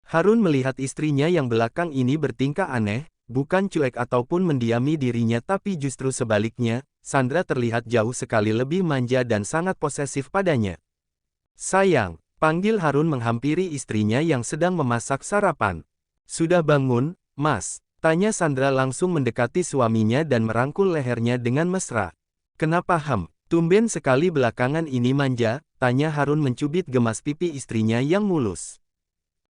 Harun melihat istrinya yang belakang ini bertingkah aneh, bukan cuek ataupun mendiami dirinya tapi justru sebaliknya, Sandra terlihat jauh sekali lebih manja dan sangat posesif padanya. Sayang, panggil Harun menghampiri istrinya yang sedang memasak sarapan. Sudah bangun, Mas? Tanya Sandra langsung mendekati suaminya dan merangkul lehernya dengan mesra. Kenapa tumben sekali belakangan ini manja? Tanya Harun mencubit gemas pipi istrinya yang mulus.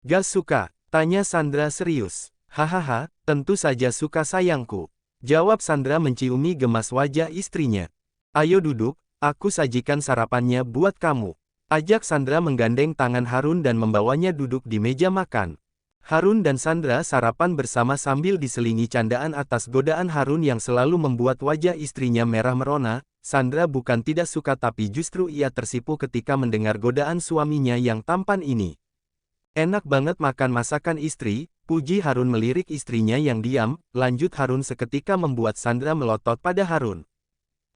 Gak suka? Tanya Sandra serius. Hahaha, tentu saja suka sayangku. Jawab Sandra menciumi gemas wajah istrinya. Ayo duduk, aku sajikan sarapannya buat kamu. Ajak Sandra menggandeng tangan Harun dan membawanya duduk di meja makan. Harun dan Sandra sarapan bersama sambil diselingi candaan atas godaan Harun yang selalu membuat wajah istrinya merah merona. Sandra bukan tidak suka tapi justru ia tersipu ketika mendengar godaan suaminya yang tampan ini. Enak banget makan masakan istri, puji Harun melirik istrinya yang diam, lanjut Harun seketika membuat Sandra melotot pada Harun.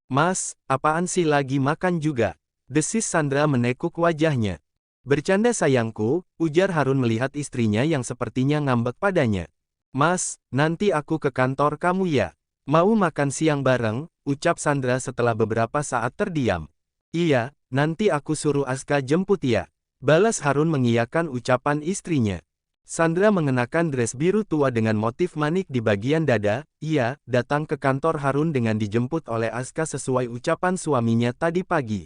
Mas, apaan sih lagi makan juga? Desis Sandra menekuk wajahnya. Bercanda sayangku, ujar Harun melihat istrinya yang sepertinya ngambek padanya. Mas, nanti aku ke kantor kamu ya. Mau makan siang bareng, ucap Sandra setelah beberapa saat terdiam. Iya, nanti aku suruh Aska jemput ya. Balas Harun mengiyakan ucapan istrinya. Sandra mengenakan dress biru tua dengan motif manik di bagian dada. Ia datang ke kantor Harun dengan dijemput oleh Aska sesuai ucapan suaminya tadi pagi.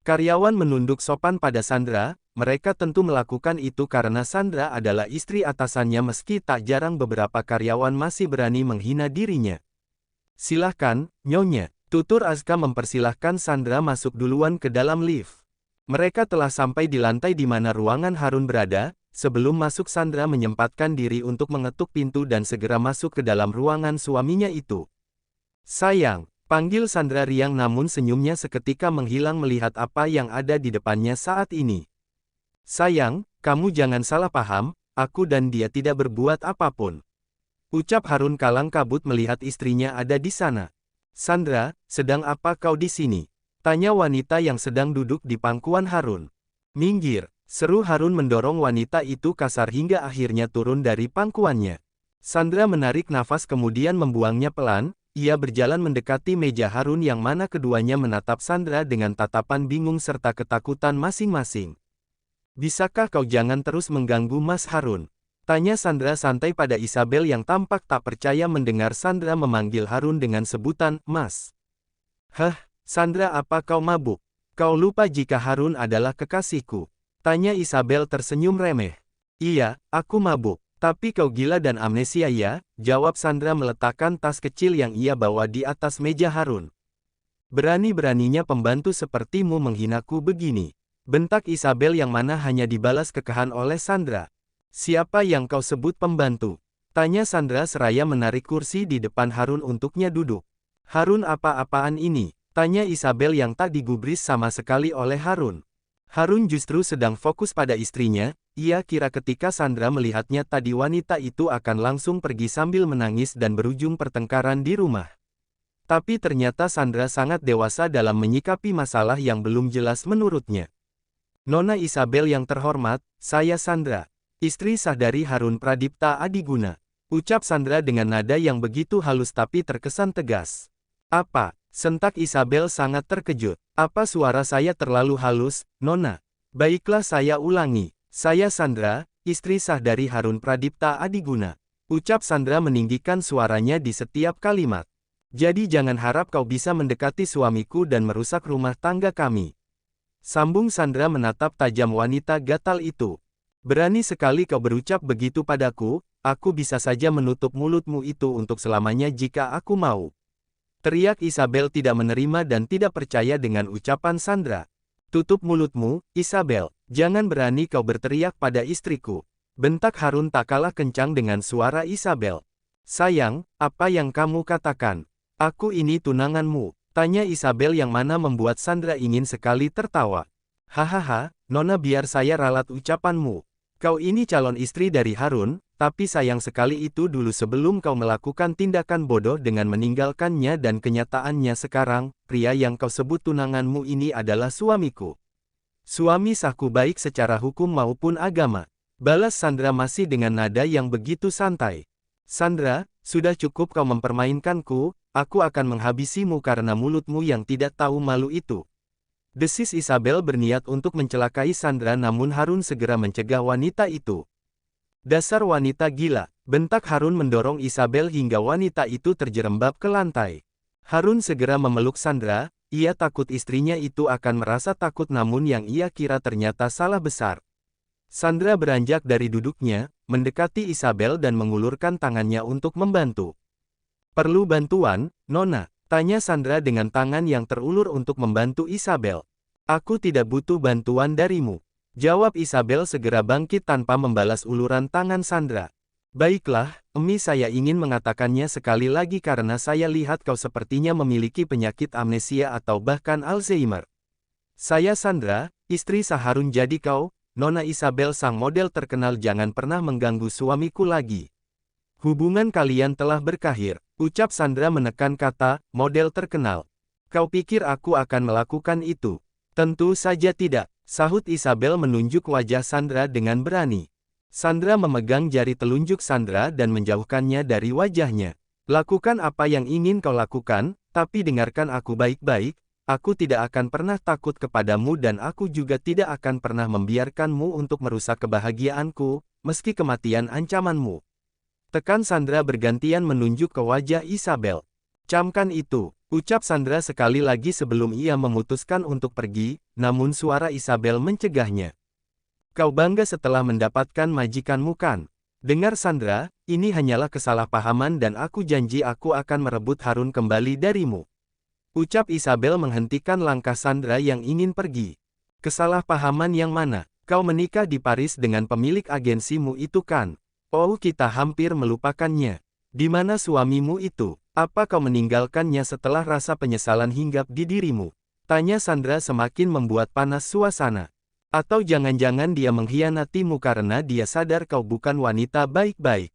Karyawan menunduk sopan pada Sandra. Mereka tentu melakukan itu karena Sandra adalah istri atasannya meski tak jarang beberapa karyawan masih berani menghina dirinya. Silahkan, Nyonya. Tutur Aska mempersilahkan Sandra masuk duluan ke dalam lift. Mereka telah sampai di lantai di mana ruangan Harun berada. Sebelum masuk Sandra menyempatkan diri untuk mengetuk pintu dan segera masuk ke dalam ruangan suaminya itu. Sayang, panggil Sandra riang namun senyumnya seketika menghilang melihat apa yang ada di depannya saat ini. Sayang, kamu jangan salah paham, aku dan dia tidak berbuat apapun. Ucap Harun kalang kabut melihat istrinya ada di sana. Sandra, sedang apa kau di sini? Tanya wanita yang sedang duduk di pangkuan Harun. Minggir, seru Harun mendorong wanita itu kasar hingga akhirnya turun dari pangkuannya. Sandra menarik nafas kemudian membuangnya pelan, ia berjalan mendekati meja Harun yang mana keduanya menatap Sandra dengan tatapan bingung serta ketakutan masing-masing. Bisakah kau jangan terus mengganggu Mas Harun? Tanya Sandra santai pada Isabel yang tampak tak percaya mendengar Sandra memanggil Harun dengan sebutan, Mas. Sandra apa kau mabuk? Kau lupa jika Harun adalah kekasihku? Tanya Isabel tersenyum remeh. Iya, aku mabuk. Tapi kau gila dan amnesia ya? Jawab Sandra meletakkan tas kecil yang ia bawa di atas meja Harun. Berani-beraninya pembantu sepertimu menghinaku begini. Bentak Isabel yang mana hanya dibalas kekahan oleh Sandra. Siapa yang kau sebut pembantu? Tanya Sandra seraya menarik kursi di depan Harun untuknya duduk. Harun apa-apaan ini? Tanya Isabel yang tak digubris sama sekali oleh Harun. Harun justru sedang fokus pada istrinya, ia kira ketika Sandra melihatnya tadi wanita itu akan langsung pergi sambil menangis dan berujung pertengkaran di rumah. Tapi ternyata Sandra sangat dewasa dalam menyikapi masalah yang belum jelas menurutnya. Nona Isabel yang terhormat, saya Sandra. Istri sah dari Harun Pradipta Adiguna. Ucap Sandra dengan nada yang begitu halus tapi terkesan tegas. Apa? Sentak Isabel sangat terkejut. Apa suara saya terlalu halus, Nona? Baiklah saya ulangi. Saya Sandra, istri sah dari Harun Pradipta Adiguna. Ucap Sandra meninggikan suaranya di setiap kalimat. Jadi jangan harap kau bisa mendekati suamiku dan merusak rumah tangga kami. Sambung Sandra menatap tajam wanita gatal itu. Berani sekali kau berucap begitu padaku, aku bisa saja menutup mulutmu itu untuk selamanya jika aku mau. Teriak Isabel tidak menerima dan tidak percaya dengan ucapan Sandra. Tutup mulutmu, Isabel, jangan berani kau berteriak pada istriku. Bentak Harun tak kalah kencang dengan suara Isabel. Sayang, apa yang kamu katakan? Aku ini tunanganmu, tanya Isabel yang mana membuat Sandra ingin sekali tertawa. Hahaha, Nona biar saya ralat ucapanmu. Kau ini calon istri dari Harun, tapi sayang sekali itu dulu sebelum kau melakukan tindakan bodoh dengan meninggalkannya dan kenyataannya sekarang, pria yang kau sebut tunanganmu ini adalah suamiku. Suami sahku baik secara hukum maupun agama. Balas Sandra masih dengan nada yang begitu santai. Sandra, sudah cukup kau mempermainkanku, aku akan menghabisimu karena mulutmu yang tidak tahu malu itu. Desis Isabel berniat untuk mencelakai Sandra namun Harun segera mencegah wanita itu. Dasar wanita gila, bentak Harun mendorong Isabel hingga wanita itu terjerembab ke lantai. Harun segera memeluk Sandra, ia takut istrinya itu akan merasa takut namun yang ia kira ternyata salah besar. Sandra beranjak dari duduknya, mendekati Isabel dan mengulurkan tangannya untuk membantu. Perlu bantuan, Nona? Tanya Sandra dengan tangan yang terulur untuk membantu Isabel. Aku tidak butuh bantuan darimu. Jawab Isabel segera bangkit tanpa membalas uluran tangan Sandra. Baiklah, Emi, saya ingin mengatakannya sekali lagi karena saya lihat kau sepertinya memiliki penyakit amnesia atau bahkan Alzheimer. Saya Sandra, istri sah Harun, jadi kau, Nona Isabel sang model terkenal, jangan pernah mengganggu suamiku lagi. Hubungan kalian telah berakhir, ucap Sandra menekan kata, model terkenal. Kau pikir aku akan melakukan itu? Tentu saja tidak. Sahut Isabel menunjuk wajah Sandra dengan berani. Sandra memegang jari telunjuk Sandra dan menjauhkannya dari wajahnya. Lakukan apa yang ingin kau lakukan, tapi dengarkan aku baik-baik, aku tidak akan pernah takut kepadamu dan aku juga tidak akan pernah membiarkanmu untuk merusak kebahagiaanku, meski kematian ancamanmu. Tekan Sandra bergantian menunjuk ke wajah Isabel. Camkan itu, ucap Sandra sekali lagi sebelum ia memutuskan untuk pergi, namun suara Isabel mencegahnya. Kau bangga setelah mendapatkan majikanmu kan? Dengar Sandra, ini hanyalah kesalahpahaman dan aku janji aku akan merebut Harun kembali darimu. Ucap Isabel menghentikan langkah Sandra yang ingin pergi. Kesalahpahaman yang mana? Kau menikah di Paris dengan pemilik agensimu itu kan? Oh, kita hampir melupakannya. Di mana suamimu itu? Apa kau meninggalkannya setelah rasa penyesalan hinggap di dirimu? Tanya Sandra semakin membuat panas suasana. Atau jangan-jangan dia mengkhianatimu karena dia sadar kau bukan wanita baik-baik?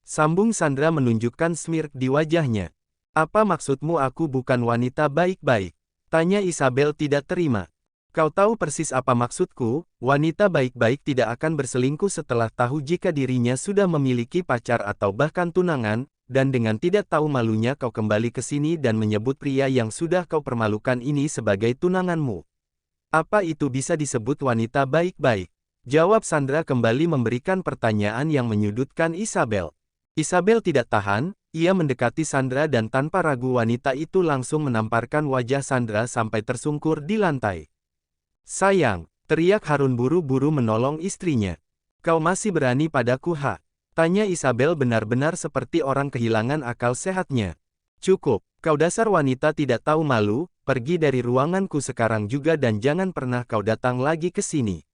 Sambung Sandra menunjukkan smirk di wajahnya. Apa maksudmu aku bukan wanita baik-baik? Tanya Isabel tidak terima. Kau tahu persis apa maksudku, wanita baik-baik tidak akan berselingkuh setelah tahu jika dirinya sudah memiliki pacar atau bahkan tunangan, dan dengan tidak tahu malunya kau kembali ke sini dan menyebut pria yang sudah kau permalukan ini sebagai tunanganmu. Apa itu bisa disebut wanita baik-baik? Jawab Sandra kembali memberikan pertanyaan yang menyudutkan Isabel. Isabel tidak tahan, ia mendekati Sandra dan tanpa ragu wanita itu langsung menamparkan wajah Sandra sampai tersungkur di lantai. Sayang, teriak Harun buru-buru menolong istrinya. Kau masih berani padaku, ha? Tanya Isabel benar-benar seperti orang kehilangan akal sehatnya. Cukup, kau dasar wanita tidak tahu malu, pergi dari ruanganku sekarang juga dan jangan pernah kau datang lagi ke sini.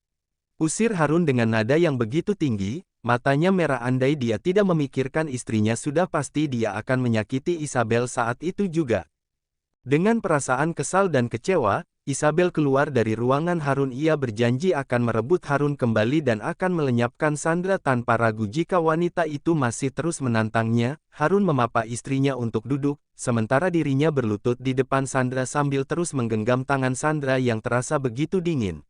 Usir Harun dengan nada yang begitu tinggi, matanya merah andai dia tidak memikirkan istrinya sudah pasti dia akan menyakiti Isabel saat itu juga. Dengan perasaan kesal dan kecewa, Isabel keluar dari ruangan Harun. Ia berjanji akan merebut Harun kembali dan akan melenyapkan Sandra tanpa ragu jika wanita itu masih terus menantangnya. Harun memapa istrinya untuk duduk, sementara dirinya berlutut di depan Sandra sambil terus menggenggam tangan Sandra yang terasa begitu dingin.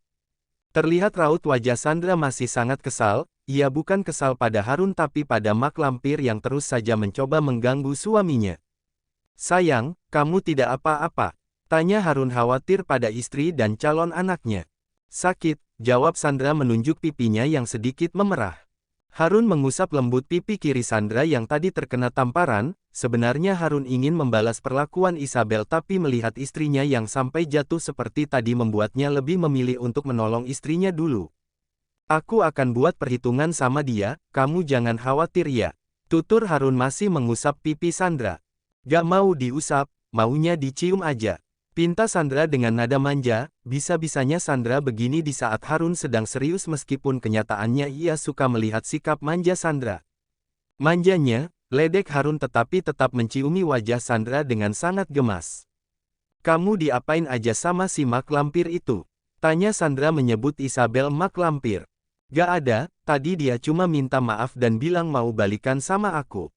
Terlihat raut wajah Sandra masih sangat kesal, ia bukan kesal pada Harun tapi pada mak lampir yang terus saja mencoba mengganggu suaminya. Sayang, kamu tidak apa-apa? Tanya Harun khawatir pada istri dan calon anaknya. Sakit, jawab Sandra menunjuk pipinya yang sedikit memerah. Harun mengusap lembut pipi kiri Sandra yang tadi terkena tamparan. Sebenarnya Harun ingin membalas perlakuan Isabel tapi melihat istrinya yang sampai jatuh seperti tadi membuatnya lebih memilih untuk menolong istrinya dulu. Aku akan buat perhitungan sama dia, kamu jangan khawatir ya. Tutur Harun masih mengusap pipi Sandra. Gak mau diusap, maunya dicium aja. Pinta Sandra dengan nada manja. Bisa-bisanya Sandra begini di saat Harun sedang serius meskipun kenyataannya ia suka melihat sikap manja Sandra. Manjanya, ledek Harun tetapi tetap menciumi wajah Sandra dengan sangat gemas. Kamu diapain aja sama si mak lampir itu? Tanya Sandra menyebut Isabel mak lampir. Gak ada, tadi dia cuma minta maaf dan bilang mau balikan sama aku.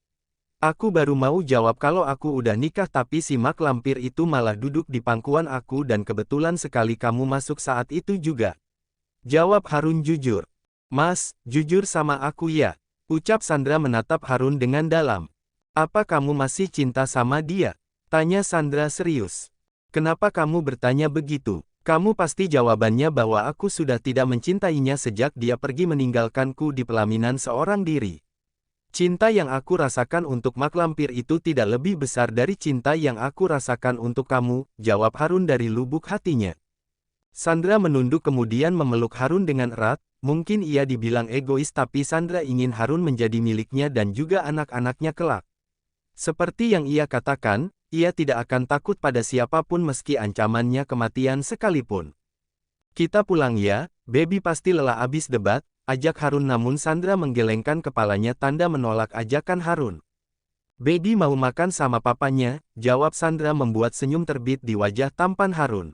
Aku baru mau jawab kalau aku udah nikah tapi si mak lampir itu malah duduk di pangkuan aku dan kebetulan sekali kamu masuk saat itu juga. Jawab Harun jujur. Mas, jujur sama aku ya. Ucap Sandra menatap Harun dengan dalam. Apa kamu masih cinta sama dia? Tanya Sandra serius. Kenapa kamu bertanya begitu? Kamu pasti jawabannya bahwa aku sudah tidak mencintainya sejak dia pergi meninggalkanku di pelaminan seorang diri. Cinta yang aku rasakan untuk mak lampir itu tidak lebih besar dari cinta yang aku rasakan untuk kamu, jawab Harun dari lubuk hatinya. Sandra menunduk kemudian memeluk Harun dengan erat, mungkin ia dibilang egois tapi Sandra ingin Harun menjadi miliknya dan juga anak-anaknya kelak. Seperti yang ia katakan, ia tidak akan takut pada siapapun meski ancamannya kematian sekalipun. Kita pulang ya, baby pasti lelah abis debat, ajak Harun namun Sandra menggelengkan kepalanya tanda menolak ajakan Harun. Baby mau makan sama papanya, jawab Sandra membuat senyum terbit di wajah tampan Harun.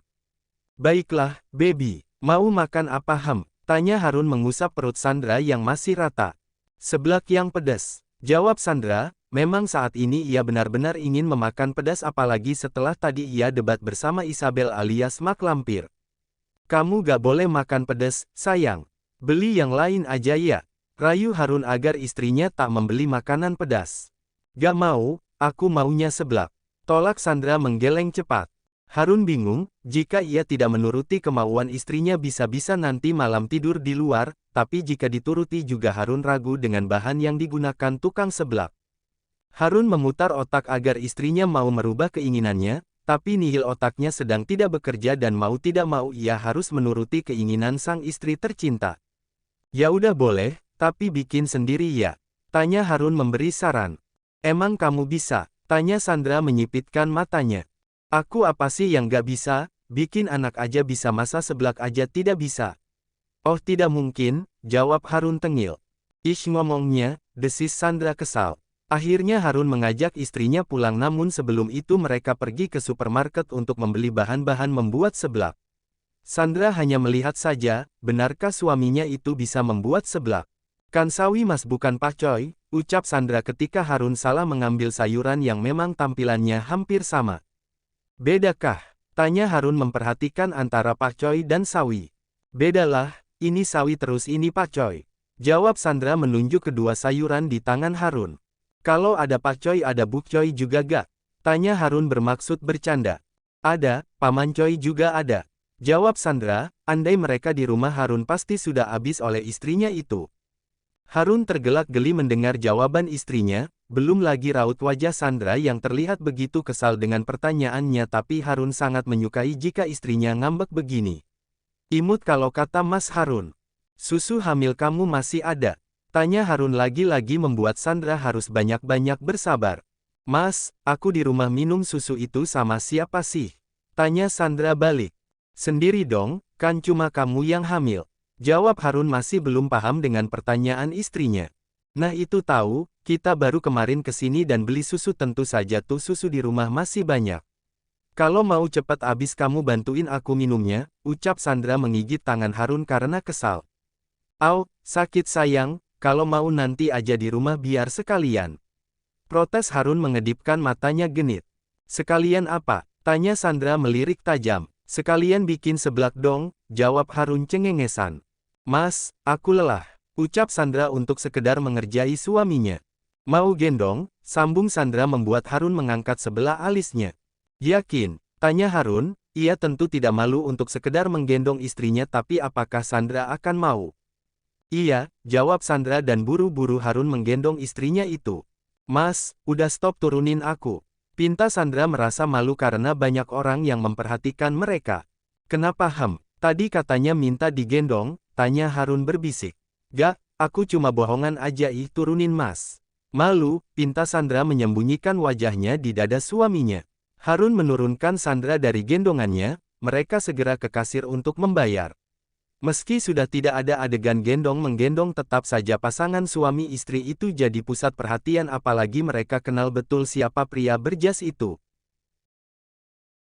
Baiklah, baby, mau makan apa tanya Harun mengusap perut Sandra yang masih rata. Seblak yang pedas, jawab Sandra, memang saat ini ia benar-benar ingin memakan pedas apalagi setelah tadi ia debat bersama Isabel alias mak lampir. Kamu gak boleh makan pedas, sayang. Beli yang lain aja ya. Rayu Harun agar istrinya tak membeli makanan pedas. Gak mau, aku maunya seblak. Tolak Sandra menggeleng cepat. Harun bingung, jika ia tidak menuruti kemauan istrinya bisa-bisa nanti malam tidur di luar, tapi jika dituruti juga Harun ragu dengan bahan yang digunakan tukang seblak. Harun memutar otak agar istrinya mau merubah keinginannya, tapi nihil otaknya sedang tidak bekerja dan mau tidak mau ia harus menuruti keinginan sang istri tercinta. Ya udah boleh, tapi bikin sendiri ya. Tanya Harun memberi saran. Emang kamu bisa? Tanya Sandra menyipitkan matanya. Aku apa sih yang gak bisa? Bikin anak aja bisa masa seblak aja tidak bisa. Oh tidak mungkin, jawab Harun tengil. Ish ngomongnya, desis Sandra kesal. Akhirnya Harun mengajak istrinya pulang namun sebelum itu mereka pergi ke supermarket untuk membeli bahan-bahan membuat seblak. Sandra hanya melihat saja, benarkah suaminya itu bisa membuat seblak? Kan sawi mas bukan pakcoy, ucap Sandra ketika Harun salah mengambil sayuran yang memang tampilannya hampir sama. Bedakah? Tanya Harun memperhatikan antara pakcoy dan sawi. Bedalah, ini sawi terus ini pakcoy. Jawab Sandra menunjuk kedua sayuran di tangan Harun. Kalau ada pakcoy ada bukcoy juga gak? Tanya Harun bermaksud bercanda. Ada, paman coy juga ada. Jawab Sandra, andai mereka di rumah Harun pasti sudah habis oleh istrinya itu. Harun tergelak-geli mendengar jawaban istrinya, belum lagi raut wajah Sandra yang terlihat begitu kesal dengan pertanyaannya tapi Harun sangat menyukai jika istrinya ngambek begini. Imut kalau kata Mas Harun. Susu hamil kamu masih ada. Tanya Harun lagi-lagi membuat Sandra harus banyak-banyak bersabar. Mas, aku di rumah minum susu itu sama siapa sih? Tanya Sandra balik. Sendiri dong, kan cuma kamu yang hamil. Jawab Harun masih belum paham dengan pertanyaan istrinya. Nah itu tahu, kita baru kemarin kesini dan beli susu tentu saja tuh susu di rumah masih banyak. Kalau mau cepat habis kamu bantuin aku minumnya, ucap Sandra menggigit tangan Harun karena kesal. Au, sakit sayang. Kalau mau nanti aja di rumah biar sekalian. Protes Harun mengedipkan matanya genit. Sekalian apa? Tanya Sandra melirik tajam. Sekalian bikin seblak dong, jawab Harun cengengesan. Mas, aku lelah, ucap Sandra untuk sekedar mengerjai suaminya. Mau gendong? Sambung Sandra membuat Harun mengangkat sebelah alisnya. Yakin? Tanya Harun, ia tentu tidak malu untuk sekedar menggendong istrinya tapi apakah Sandra akan mau? Iya, jawab Sandra dan buru-buru Harun menggendong istrinya itu. Mas, udah stop turunin aku. Pinta Sandra merasa malu karena banyak orang yang memperhatikan mereka. Kenapa tadi katanya minta digendong, tanya Harun berbisik. Gak, aku cuma bohongan aja turunin mas. Malu, pinta Sandra menyembunyikan wajahnya di dada suaminya. Harun menurunkan Sandra dari gendongannya, mereka segera ke kasir untuk membayar. Meski sudah tidak ada adegan gendong-menggendong tetap saja pasangan suami istri itu jadi pusat perhatian apalagi mereka kenal betul siapa pria berjas itu.